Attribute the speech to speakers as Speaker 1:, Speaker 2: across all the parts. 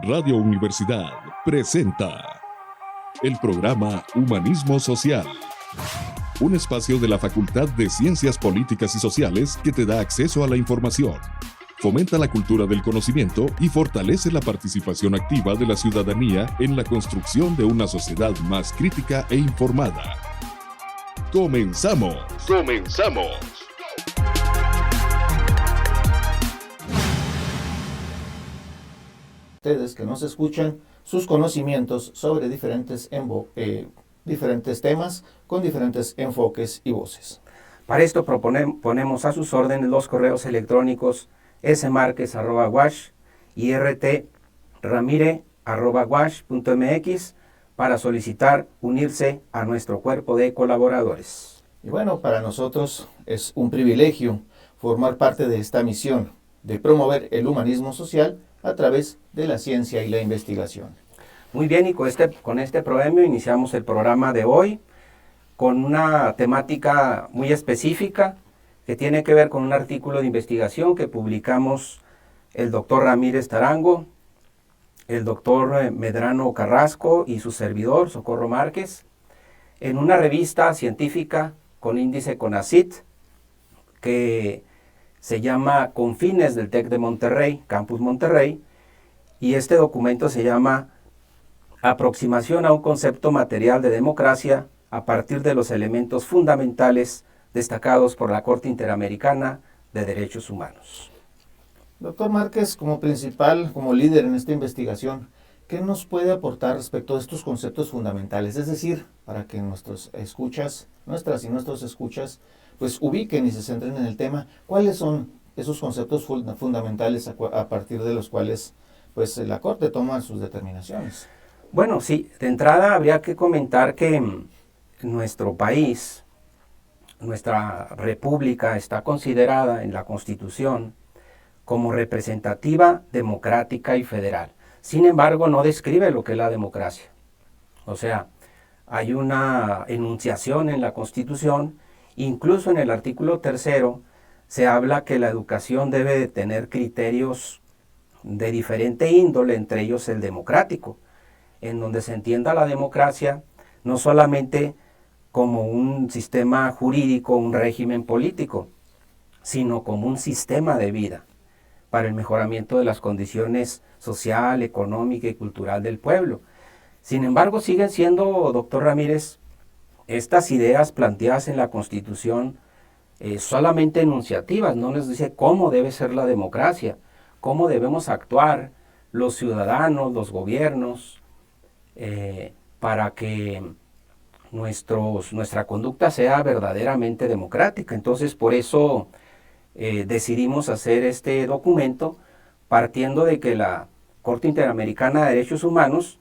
Speaker 1: Radio Universidad presenta el programa Humanismo Social, un espacio de la Facultad de Ciencias Políticas y Sociales que te da acceso a la información, fomenta la cultura del conocimiento y fortalece la participación activa de la ciudadanía en la construcción de una sociedad más crítica e informada. ¡Comenzamos! ¡Comenzamos!
Speaker 2: Ustedes que nos escuchan, sus conocimientos sobre diferentes temas con diferentes enfoques y voces.
Speaker 3: Para esto ponemos a sus órdenes los correos electrónicos smarquez@wash y rtramire@wash.mx para solicitar unirse a nuestro cuerpo de colaboradores.
Speaker 2: Y bueno, para nosotros es un privilegio formar parte de esta misión de promover el humanismo social a través de la ciencia y la investigación.
Speaker 3: Muy bien, y con este premio iniciamos el programa de hoy con una temática muy específica que tiene que ver con un artículo de investigación que publicamos el doctor Ramírez Tarango, el doctor Medrano Carrasco y su servidor, Socorro Márquez, en una revista científica con índice CONACYT que se llama Confines del TEC de Monterrey, Campus Monterrey, y este documento se llama Aproximación a un concepto material de democracia a partir de los elementos fundamentales destacados por la Corte Interamericana de Derechos Humanos.
Speaker 2: Doctor Márquez, como líder en esta investigación, ¿qué nos puede aportar respecto a estos conceptos fundamentales? Es decir, para que nuestras y nuestros escuchas, pues ubiquen y se centren en el tema, ¿cuáles son esos conceptos fundamentales a partir de los cuales pues la Corte toma sus determinaciones?
Speaker 3: Bueno, sí, de entrada habría que comentar que nuestro país, nuestra república, está considerada en la Constitución como representativa, democrática y federal. Sin embargo, no describe lo que es la democracia. O sea, hay una enunciación en la Constitución, incluso en el artículo 3 se habla que la educación debe de tener criterios de diferente índole, entre ellos el democrático, en donde se entienda la democracia no solamente como un sistema jurídico, un régimen político, sino como un sistema de vida para el mejoramiento de las condiciones social, económica y cultural del pueblo. Sin embargo, siguen siendo, doctor Ramírez, estas ideas planteadas en la Constitución solamente enunciativas, no les dice cómo debe ser la democracia, cómo debemos actuar los ciudadanos, los gobiernos, para que nuestra conducta sea verdaderamente democrática. Entonces, por eso decidimos hacer este documento partiendo de que la Corte Interamericana de Derechos Humanos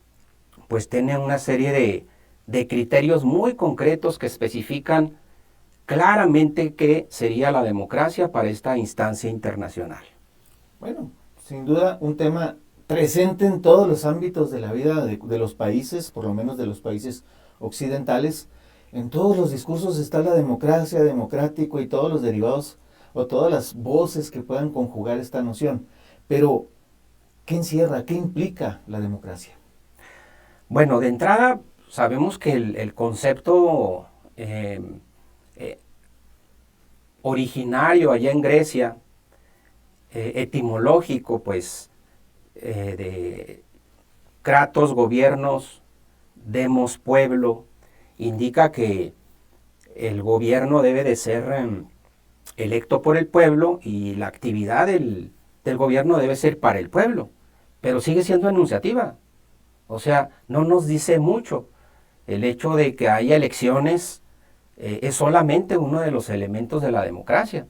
Speaker 3: pues tiene una serie de criterios muy concretos que especifican claramente qué sería la democracia para esta instancia internacional.
Speaker 2: Bueno, sin duda un tema presente en todos los ámbitos de la vida de los países, por lo menos de los países occidentales. En todos los discursos está la democracia, democrático y todos los derivados o todas las voces que puedan conjugar esta noción. Pero, ¿qué encierra? ¿Qué implica la democracia?
Speaker 3: Bueno, de entrada sabemos que el concepto originario allá en Grecia, etimológico, pues, de kratos, gobiernos, demos, pueblo, indica que el gobierno debe de ser electo por el pueblo y la actividad del gobierno debe ser para el pueblo, pero sigue siendo enunciativa. O sea, no nos dice mucho. El hecho de que haya elecciones es solamente uno de los elementos de la democracia.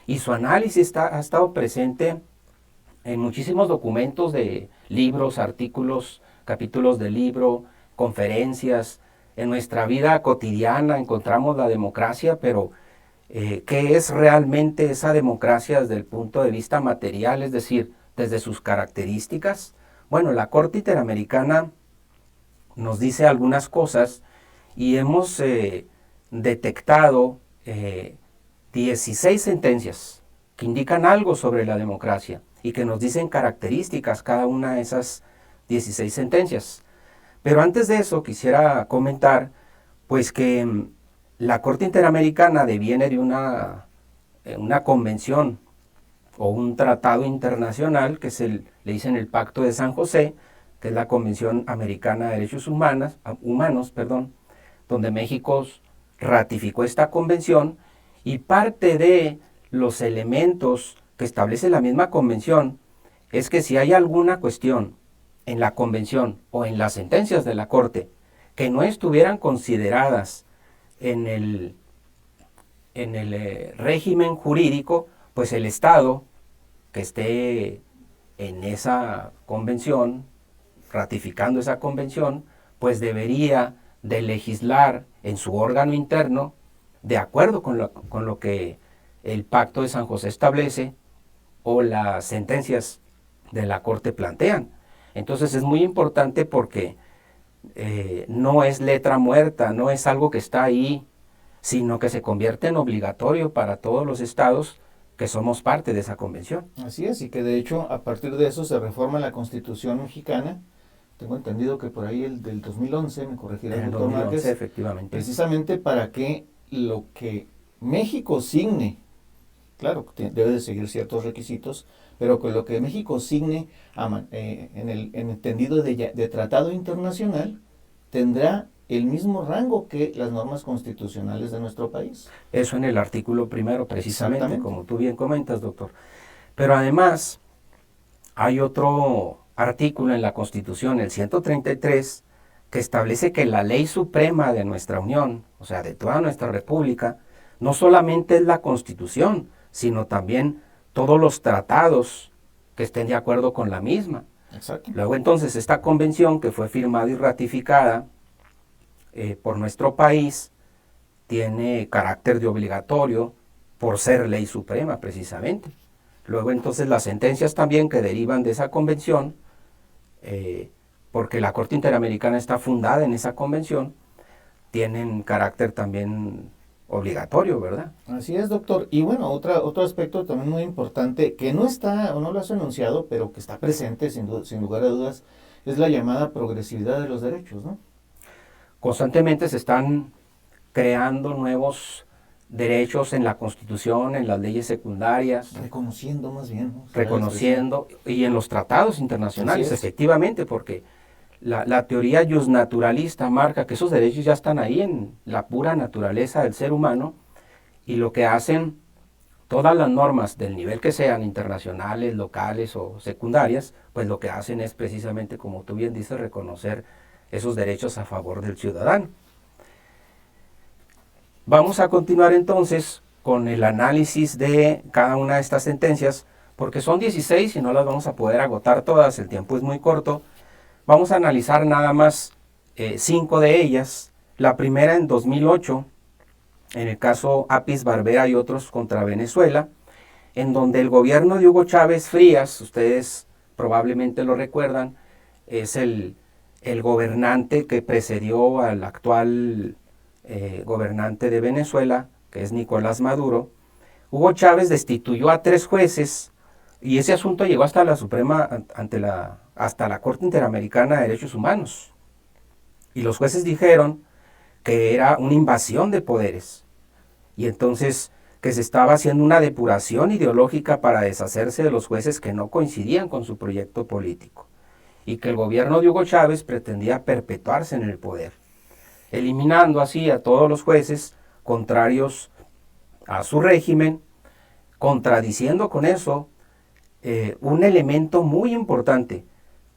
Speaker 3: Y su análisis ha estado presente en muchísimos documentos de libros, artículos, capítulos de libro, conferencias. En nuestra vida cotidiana encontramos la democracia, pero ¿qué es realmente esa democracia desde el punto de vista material, es decir, desde sus características? Bueno, la Corte Interamericana nos dice algunas cosas y hemos detectado 16 sentencias que indican algo sobre la democracia y que nos dicen características cada una de esas 16 sentencias. Pero antes de eso quisiera comentar pues que la Corte Interamericana deviene de una convención o un tratado internacional que le dicen el Pacto de San José, que es la Convención Americana de Derechos Humanos, donde México ratificó esta convención, y parte de los elementos que establece la misma convención es que si hay alguna cuestión en la convención o en las sentencias de la Corte que no estuvieran consideradas en el régimen jurídico, pues el Estado que esté en esa convención, ratificando esa convención, pues debería de legislar en su órgano interno de acuerdo con lo que el Pacto de San José establece o las sentencias de la Corte plantean. Entonces es muy importante porque no es letra muerta, no es algo que está ahí, sino que se convierte en obligatorio para todos los estados que somos parte de esa convención.
Speaker 2: Así es, y que de hecho a partir de eso se reforma la Constitución mexicana. Tengo entendido que por ahí el del 2011, me corregirá el doctor Márquez,
Speaker 3: efectivamente.
Speaker 2: Precisamente para que lo que México signe, claro, debe de seguir ciertos requisitos, pero que lo que México signe en el entendido de tratado internacional tendrá el mismo rango que las normas constitucionales de nuestro país.
Speaker 3: Eso en el artículo primero, precisamente, como tú bien comentas, doctor. Pero además, hay otro artículo en la Constitución, el 133, que establece que la ley suprema de nuestra Unión, o sea, de toda nuestra República, no solamente es la Constitución, sino también todos los tratados que estén de acuerdo con la misma.
Speaker 2: Exacto.
Speaker 3: Luego entonces esta convención que fue firmada y ratificada por nuestro país tiene carácter de obligatorio por ser ley suprema precisamente. Luego entonces las sentencias también que derivan de esa convención, porque la Corte Interamericana está fundada en esa convención, tienen carácter también obligatorio, ¿verdad?
Speaker 2: Así es, doctor. Y bueno, otro aspecto también muy importante, que no está, o no lo has anunciado, pero que está presente sin lugar a dudas, es la llamada progresividad de los derechos, ¿no?
Speaker 3: Constantemente se están creando nuevos derechos en la Constitución, en las leyes secundarias.
Speaker 2: Reconociendo más bien, ¿no?
Speaker 3: Reconociendo, y en los tratados internacionales, efectivamente, porque la teoría justnaturalista marca que esos derechos ya están ahí en la pura naturaleza del ser humano, y lo que hacen todas las normas del nivel que sean, internacionales, locales o secundarias, pues lo que hacen es precisamente, como tú bien dices, reconocer esos derechos a favor del ciudadano. Vamos a continuar entonces con el análisis de cada una de estas sentencias, porque son 16 y no las vamos a poder agotar todas, el tiempo es muy corto. Vamos a analizar nada más 5 de ellas. La primera en 2008, en el caso Apis Barbera y otros contra Venezuela, en donde el gobierno de Hugo Chávez Frías, ustedes probablemente lo recuerdan, es el gobernante que precedió al actual gobernante de Venezuela, que es Nicolás Maduro. Hugo Chávez destituyó a 3 jueces y ese asunto llegó hasta la Suprema, hasta la Corte Interamericana de Derechos Humanos. Y los jueces dijeron que era una invasión de poderes y entonces que se estaba haciendo una depuración ideológica para deshacerse de los jueces que no coincidían con su proyecto político, y que el gobierno de Hugo Chávez pretendía perpetuarse en el poder, eliminando así a todos los jueces contrarios a su régimen, contradiciendo con eso un elemento muy importante,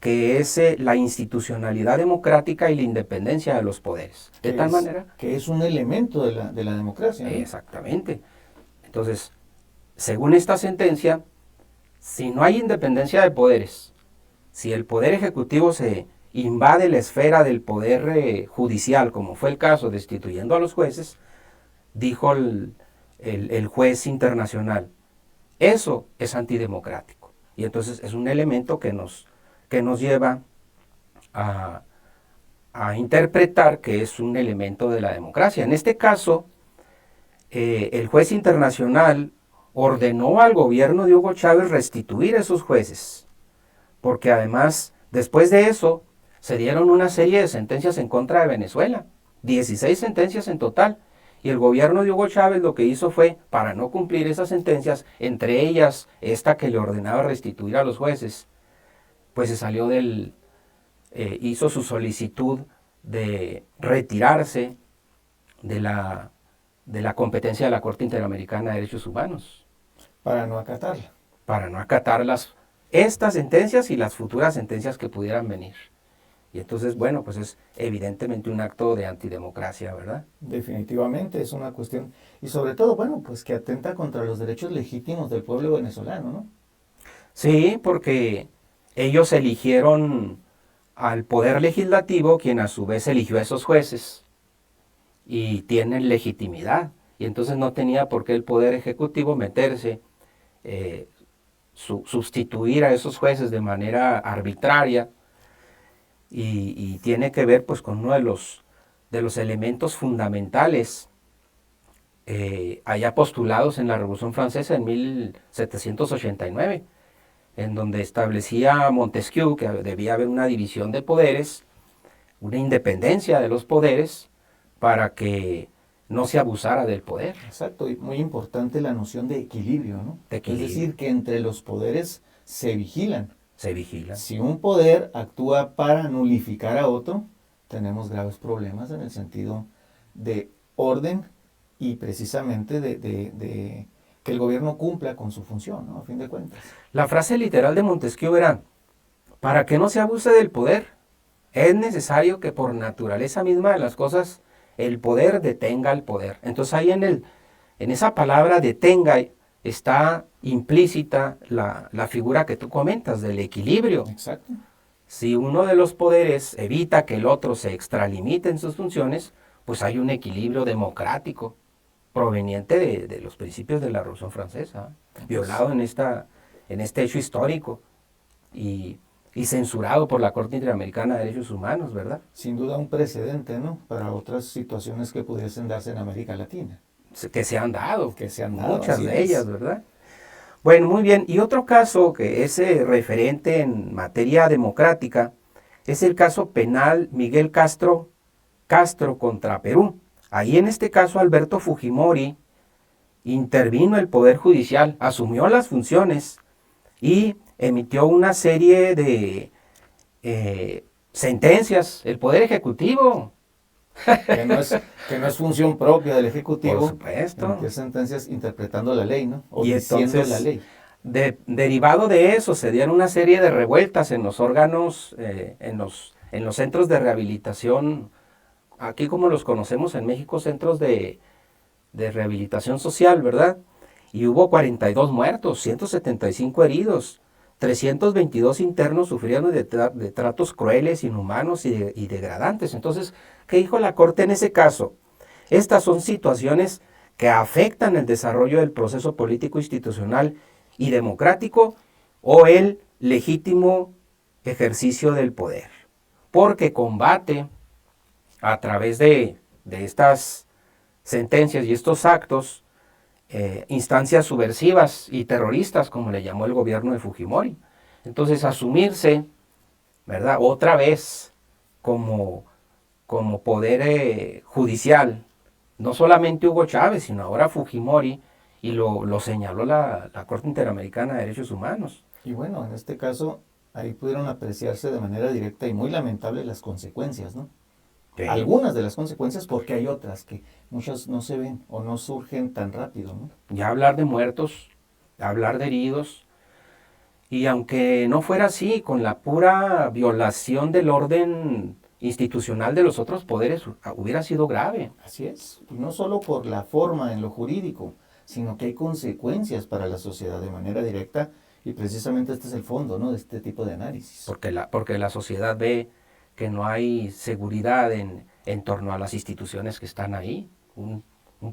Speaker 3: que es la institucionalidad democrática y la independencia de los poderes. De tal manera
Speaker 2: que es un elemento de la democracia, ¿no?
Speaker 3: Exactamente. Entonces, según esta sentencia, si no hay independencia de poderes, si el poder ejecutivo se invade la esfera del poder judicial, como fue el caso destituyendo a los jueces, dijo el juez internacional, eso es antidemocrático. Y entonces es un elemento que nos lleva a interpretar que es un elemento de la democracia. En este caso, el juez internacional ordenó al gobierno de Hugo Chávez restituir a esos jueces, porque además Después de eso, se dieron una serie de sentencias en contra de Venezuela, 16 sentencias en total. Y el gobierno de Hugo Chávez lo que hizo fue, para no cumplir esas sentencias, entre ellas esta que le ordenaba restituir a los jueces, pues se salió hizo su solicitud de retirarse de la competencia de la Corte Interamericana de Derechos Humanos.
Speaker 2: Para no acatarla.
Speaker 3: Para no acatar estas sentencias y las futuras sentencias que pudieran venir. Y entonces, bueno, pues es evidentemente un acto de antidemocracia, ¿verdad?
Speaker 2: Definitivamente es una cuestión, y sobre todo, bueno, pues que atenta contra los derechos legítimos del pueblo venezolano, ¿no?
Speaker 3: Sí, porque ellos eligieron al poder legislativo, quien a su vez eligió a esos jueces, y tienen legitimidad. Y entonces no tenía por qué el poder ejecutivo meterse, sustituir a esos jueces de manera arbitraria, y tiene que ver pues con uno de los elementos fundamentales allá postulados en la Revolución Francesa en 1789, en donde establecía Montesquieu que debía haber una división de poderes, una independencia de los poderes, para que no se abusara del poder.
Speaker 2: Exacto, y muy importante la noción de equilibrio, ¿no?
Speaker 3: De equilibrio.
Speaker 2: Es decir, que entre los poderes se vigilan.
Speaker 3: Se vigila.
Speaker 2: Si un poder actúa para nulificar a otro, tenemos graves problemas en el sentido de orden y precisamente de que el gobierno cumpla con su función, ¿no? A fin de cuentas.
Speaker 3: La frase literal de Montesquieu era, para que no se abuse del poder, es necesario que por naturaleza misma de las cosas, el poder detenga el poder. Entonces ahí en esa palabra detenga está implícita la figura que tú comentas del equilibrio.
Speaker 2: Exacto.
Speaker 3: Si uno de los poderes evita que el otro se extralimite en sus funciones, pues hay un equilibrio democrático proveniente de los principios de la Revolución Francesa, violado en este hecho histórico y censurado por la Corte Interamericana de Derechos Humanos, ¿verdad?
Speaker 2: Sin duda un precedente, ¿no? Para otras situaciones que pudiesen darse en América Latina.
Speaker 3: Que se han dado.
Speaker 2: Que se han dado.
Speaker 3: Muchas de ellas, ¿verdad? Bueno, muy bien. Y otro caso que es referente en materia democrática es el caso penal Miguel Castro contra Perú. Ahí en este caso Alberto Fujimori intervino el Poder Judicial, asumió las funciones y emitió una serie de sentencias. El Poder Ejecutivo.
Speaker 2: Que no es función propia del Ejecutivo.
Speaker 3: Por supuesto.
Speaker 2: Emitir sentencias interpretando la ley, ¿no? O
Speaker 3: y
Speaker 2: diciendo
Speaker 3: entonces,
Speaker 2: la ley.
Speaker 3: Derivado de eso, se dieron una serie de revueltas en los órganos, en los centros de rehabilitación, aquí como los conocemos en México, centros de rehabilitación social, ¿verdad? Y hubo 42 muertos, 175 heridos, 322 internos sufrieron de tratos crueles, inhumanos y degradantes. Entonces, ¿qué dijo la Corte en ese caso? Estas son situaciones que afectan el desarrollo del proceso político institucional y democrático o el legítimo ejercicio del poder, porque combate a través de estas sentencias y estos actos instancias subversivas y terroristas, como le llamó el gobierno de Fujimori. Entonces, asumirse, ¿verdad?, otra vez como poder judicial, no solamente Hugo Chávez, sino ahora Fujimori, y lo señaló la Corte Interamericana de Derechos Humanos.
Speaker 2: Y bueno, en este caso, ahí pudieron apreciarse de manera directa y muy lamentable las consecuencias, ¿no? Sí. Algunas de las consecuencias, porque hay otras que muchas no se ven o no surgen tan rápido, ¿no?
Speaker 3: Ya hablar de muertos, hablar de heridos, y aunque no fuera así, con la pura violación del orden institucional de los otros poderes, hubiera sido grave.
Speaker 2: Así es, y no solo por la forma en lo jurídico, sino que hay consecuencias para la sociedad de manera directa, y precisamente este es el fondo, ¿no?, de este tipo de análisis.
Speaker 3: Porque la sociedad ve que no hay seguridad en torno a las instituciones que están ahí. Un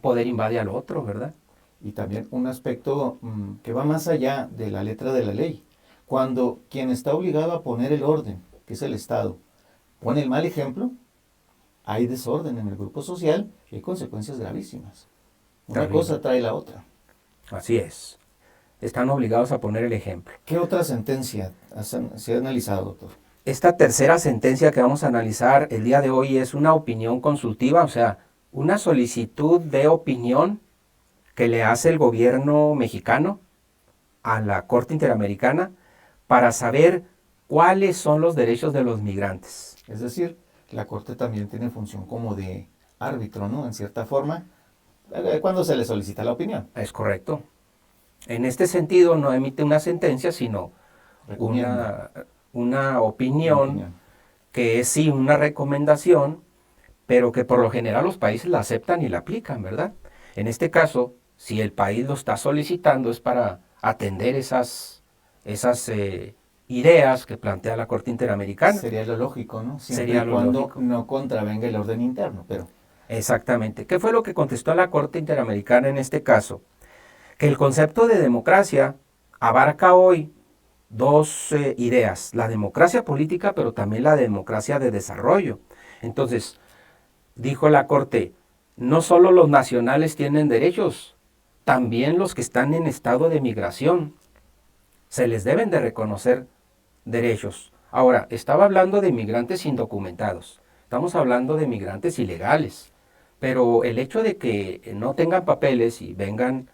Speaker 3: poder invade al otro, ¿verdad?
Speaker 2: Y también un aspecto que va más allá de la letra de la ley. Cuando quien está obligado a poner el orden, que es el Estado, pone el mal ejemplo, hay desorden en el grupo social y hay consecuencias gravísimas. Una cosa trae la otra.
Speaker 3: Así es. Están obligados a poner el ejemplo.
Speaker 2: ¿Qué otra sentencia se ha analizado, doctor?
Speaker 3: Esta tercera sentencia que vamos a analizar el día de hoy es una opinión consultiva, o sea, una solicitud de opinión que le hace el gobierno mexicano a la Corte Interamericana para saber cuáles son los derechos de los migrantes.
Speaker 2: Es decir, la Corte también tiene función como de árbitro, ¿no? En cierta forma, cuando se le solicita la opinión.
Speaker 3: Es correcto. En este sentido, no emite una sentencia, sino una opinión que es sí una recomendación, pero que por lo general los países la aceptan y la aplican, ¿verdad? En este caso, si el país lo está solicitando es para atender esas ideas que plantea la Corte Interamericana.
Speaker 2: Sería lo lógico, ¿no? Siempre
Speaker 3: Sería
Speaker 2: y
Speaker 3: lo
Speaker 2: cuando
Speaker 3: lógico.
Speaker 2: no contravenga el orden interno, pero...
Speaker 3: Exactamente. ¿Qué fue lo que contestó la Corte Interamericana en este caso? Que el concepto de democracia abarca hoy dos ideas, la democracia política, pero también la democracia de desarrollo. Entonces, dijo la Corte, no solo los nacionales tienen derechos, también los que están en estado de migración. Se les deben de reconocer derechos. Ahora, estaba hablando de migrantes indocumentados, estamos hablando de migrantes ilegales, pero el hecho de que no tengan papeles y vengan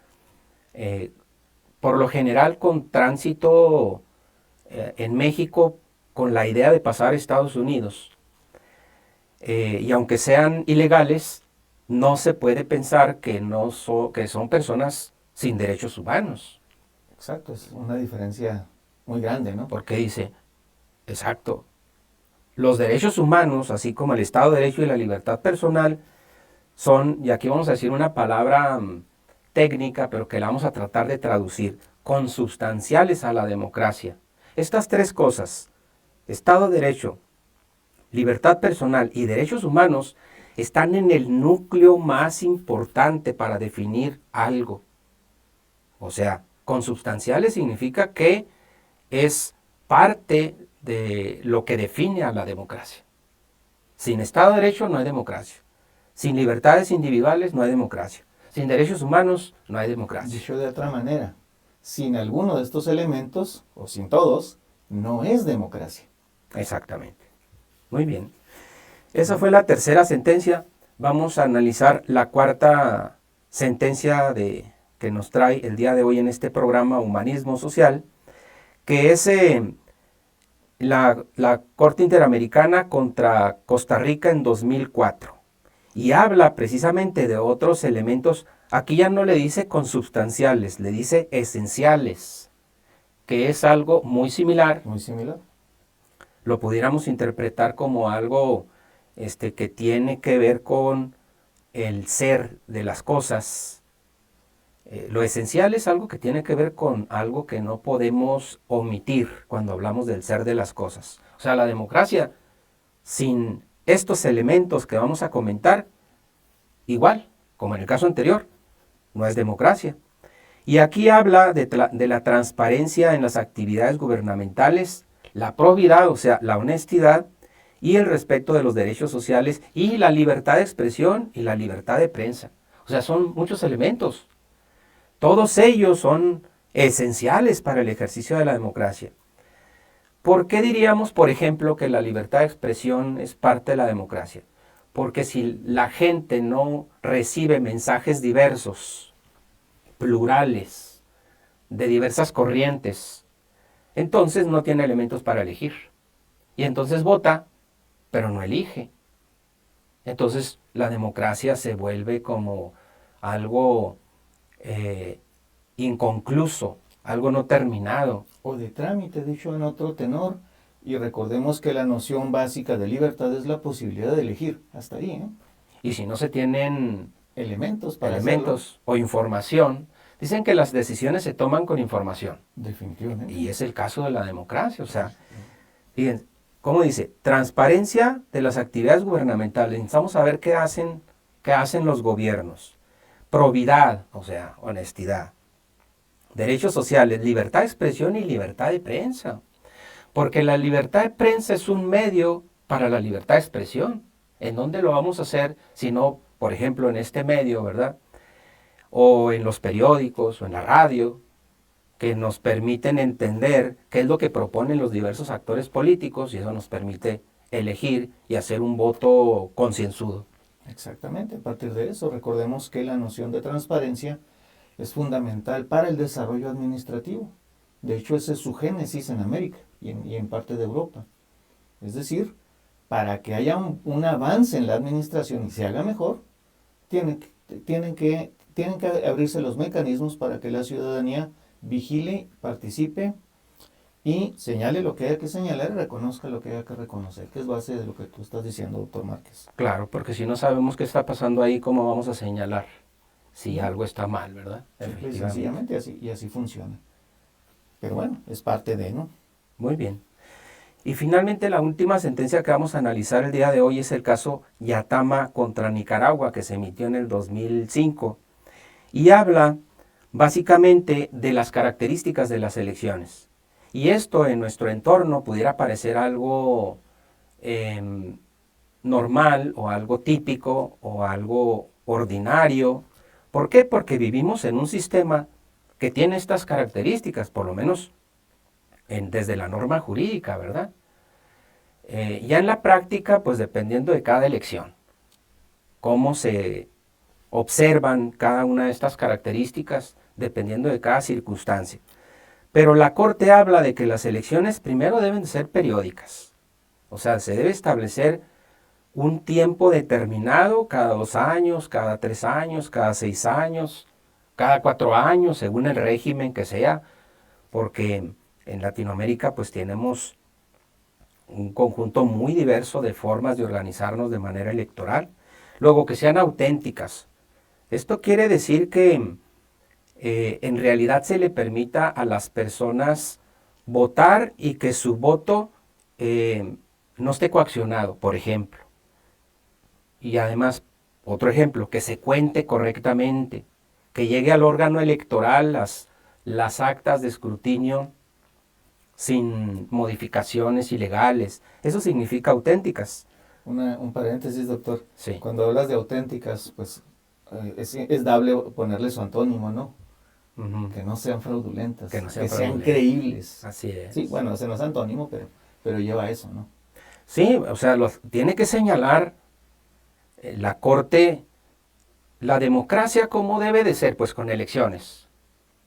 Speaker 3: por lo general con tránsito en México con la idea de pasar a Estados Unidos, y aunque sean ilegales, no se puede pensar que son personas sin derechos humanos.
Speaker 2: Exacto, es una diferencia muy grande, ¿no?
Speaker 3: Porque dice, exacto, los derechos humanos, así como el Estado de Derecho y la libertad personal, son, y aquí vamos a decir una palabra técnica, pero que la vamos a tratar de traducir, consubstanciales a la democracia. Estas tres cosas, Estado de Derecho, libertad personal y derechos humanos, están en el núcleo más importante para definir algo. O sea, consubstanciales significa que es parte de lo que define a la democracia. Sin Estado de Derecho no hay democracia. Sin libertades individuales no hay democracia. Sin derechos humanos no hay democracia.
Speaker 2: Dicho de otra manera, sin alguno de estos elementos, o sin todos, no es democracia.
Speaker 3: Exactamente. Muy bien. Esa fue la tercera sentencia. Vamos a analizar la cuarta sentencia que nos trae el día de hoy en este programa Humanismo Social, que es la Corte Interamericana contra Costa Rica en 2004. Y habla precisamente de otros elementos. Aquí ya no le dice consubstanciales, le dice esenciales, que es algo muy similar.
Speaker 2: Muy similar.
Speaker 3: Lo pudiéramos interpretar como algo que tiene que ver con el ser de las cosas. Lo esencial es algo que tiene que ver con algo que no podemos omitir cuando hablamos del ser de las cosas. O sea, la democracia, sin estos elementos que vamos a comentar, igual, como en el caso anterior, no es democracia. Y aquí habla de la transparencia en las actividades gubernamentales, la probidad, o sea, la honestidad, y el respeto de los derechos sociales y la libertad de expresión y la libertad de prensa. O sea, son muchos elementos. Todos ellos son esenciales para el ejercicio de la democracia. ¿Por qué diríamos, por ejemplo, que la libertad de expresión es parte de la democracia? Porque si la gente no recibe mensajes diversos, plurales, de diversas corrientes, entonces no tiene elementos para elegir. Y entonces vota, pero no elige. Entonces la democracia se vuelve como algo inconcluso, algo no terminado.
Speaker 2: O de trámite, dicho en otro tenor. Y recordemos que la noción básica de libertad es la posibilidad de elegir. Hasta ahí, ¿eh?
Speaker 3: Y si no se tienen
Speaker 2: Elementos para
Speaker 3: elementos o información, dicen que las decisiones se toman con información.
Speaker 2: Definitivamente.
Speaker 3: Y es el caso de la democracia. O sea, fíjense, ¿cómo dice? Transparencia de las actividades gubernamentales. Necesitamos saber qué hacen los gobiernos. Probidad, o sea, honestidad. Derechos sociales, libertad de expresión y libertad de prensa. Porque la libertad de prensa es un medio para la libertad de expresión. ¿En dónde lo vamos a hacer si no, por ejemplo, en este medio, ¿verdad? O en los periódicos o en la radio. que nos permiten entender qué es lo que proponen los diversos actores políticos y eso nos permite elegir y hacer un voto concienzudo.
Speaker 2: Exactamente, a partir de eso, recordemos que la noción de transparencia es fundamental para el desarrollo administrativo. De hecho, ese es su génesis en América y en parte de Europa. Es decir, para que haya un avance en la administración y se haga mejor, tienen que abrirse los mecanismos para que la ciudadanía vigile, participe y señale lo que haya que señalar y reconozca lo que haya que reconocer, que es base de lo que tú estás diciendo, doctor Márquez.
Speaker 3: Claro, porque si no sabemos qué está pasando ahí, ¿cómo vamos a señalar si algo está mal, verdad?
Speaker 2: Simple y sencillamente así funciona. Pero bueno, es parte de, ¿no?
Speaker 3: Muy bien. Y finalmente la última sentencia que vamos a analizar el día de hoy es el caso Yatama contra Nicaragua, que se emitió en el 2005 y habla básicamente de las características de las elecciones. Y esto en nuestro entorno pudiera parecer algo normal o algo típico o algo ordinario. ¿Por qué? Porque vivimos en un sistema que tiene estas características, por lo menos desde la norma jurídica, ¿verdad? Ya en la práctica, pues dependiendo de cada elección, cómo se observan cada una de estas características, dependiendo de cada circunstancia. Pero la Corte habla de que las elecciones primero deben ser periódicas, o sea, se debe establecer un tiempo determinado, cada 2 años, cada 3 años, cada 6 años, cada 4 años, según el régimen que sea, porque en Latinoamérica pues tenemos un conjunto muy diverso de formas de organizarnos de manera electoral. Luego, que sean auténticas. Esto quiere decir que en realidad se le permita a las personas votar y que su voto no esté coaccionado, por ejemplo. Y además, otro ejemplo, que se cuente correctamente, que llegue al órgano electoral las actas de escrutinio sin modificaciones ilegales. Eso significa auténticas.
Speaker 2: Un paréntesis, doctor.
Speaker 3: Sí.
Speaker 2: Cuando hablas de auténticas, pues es dable ponerle su antónimo, ¿no?
Speaker 3: Uh-huh.
Speaker 2: Que no sean fraudulentas,
Speaker 3: que
Speaker 2: sean creíbles.
Speaker 3: Así es.
Speaker 2: Sí, bueno, ese no es antónimo, pero lleva eso, ¿no?
Speaker 3: Sí, o sea, tiene que señalar la Corte la democracia cómo debe de ser, pues con elecciones.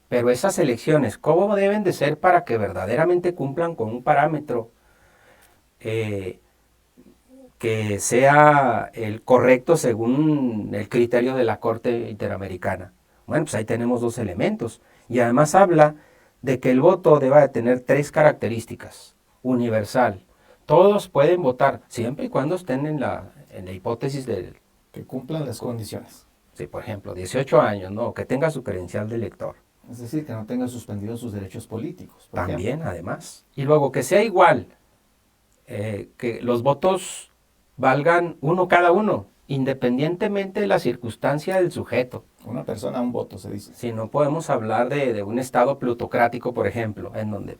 Speaker 3: Pero esas elecciones, ¿cómo deben de ser para que verdaderamente cumplan con un parámetro que sea el correcto según el criterio de la Corte Interamericana? Bueno, pues ahí tenemos 2 elementos. Y además habla de que el voto deba de tener 3 características. Universal. Todos pueden votar, siempre y cuando estén en la hipótesis de
Speaker 2: que cumplan las condiciones.
Speaker 3: Sí, por ejemplo, 18 años, ¿no? Que tenga su credencial de elector.
Speaker 2: Es decir, que no tenga suspendidos sus derechos políticos.
Speaker 3: También, además. Y luego que sea igual, que los votos valgan uno cada uno, independientemente de la circunstancia del sujeto.
Speaker 2: Una persona, un voto, se dice.
Speaker 3: Si no podemos hablar de un estado plutocrático, por ejemplo, en donde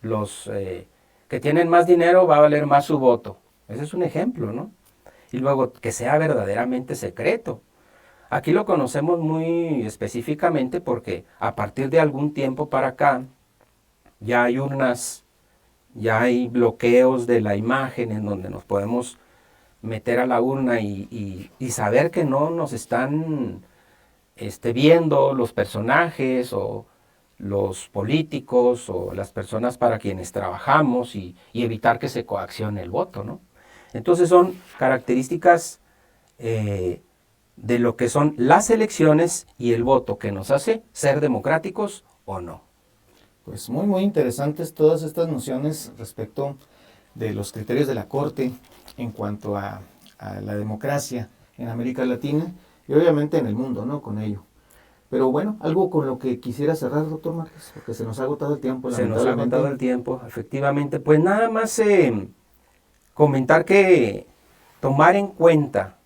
Speaker 3: los que tienen más dinero va a valer más su voto. Ese es un ejemplo, ¿no? Y luego que sea verdaderamente secreto. Aquí lo conocemos muy específicamente porque a partir de algún tiempo para acá ya hay urnas, ya hay bloqueos de la imagen en donde nos podemos meter a la urna y saber que no nos están viendo los personajes o los políticos o las personas para quienes trabajamos y evitar que se coaccione el voto, ¿no? Entonces son características de lo que son las elecciones y el voto que nos hace ser democráticos o no.
Speaker 2: Pues muy, muy interesantes todas estas nociones respecto de los criterios de la Corte en cuanto a la democracia en América Latina y obviamente en el mundo, ¿no? Con ello. Pero bueno, algo con lo que quisiera cerrar, doctor Márquez, porque se nos ha agotado el tiempo.
Speaker 3: Se nos ha agotado el tiempo, efectivamente. Pues nada más comentar que tomar en cuenta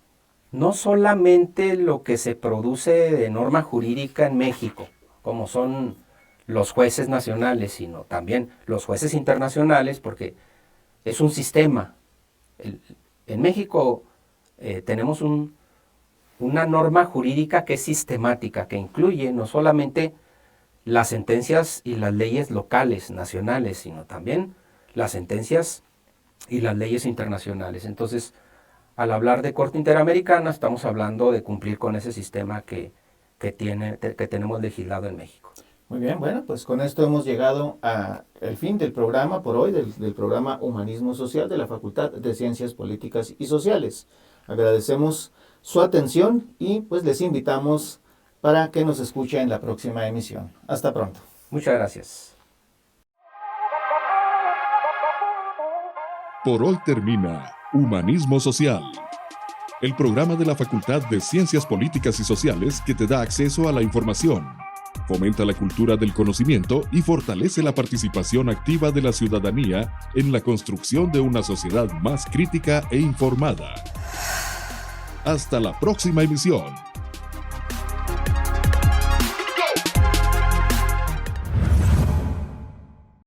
Speaker 3: no solamente lo que se produce de norma jurídica en México, como son los jueces nacionales, sino también los jueces internacionales, porque es un sistema. En México tenemos una norma jurídica que es sistemática, que incluye no solamente las sentencias y las leyes locales, nacionales, sino también las sentencias y las leyes internacionales. Entonces, al hablar de Corte Interamericana, estamos hablando de cumplir con ese sistema que tenemos legislado en México.
Speaker 2: Muy bien, bueno, pues con esto hemos llegado al fin del programa por hoy, del programa Humanismo Social de la Facultad de Ciencias Políticas y Sociales. Agradecemos su atención y pues les invitamos para que nos escuche en la próxima emisión. Hasta pronto.
Speaker 3: Muchas gracias.
Speaker 1: Por hoy termina Humanismo Social, el programa de la Facultad de Ciencias Políticas y Sociales que te da acceso a la información, fomenta la cultura del conocimiento y fortalece la participación activa de la ciudadanía en la construcción de una sociedad más crítica e informada. Hasta la próxima emisión.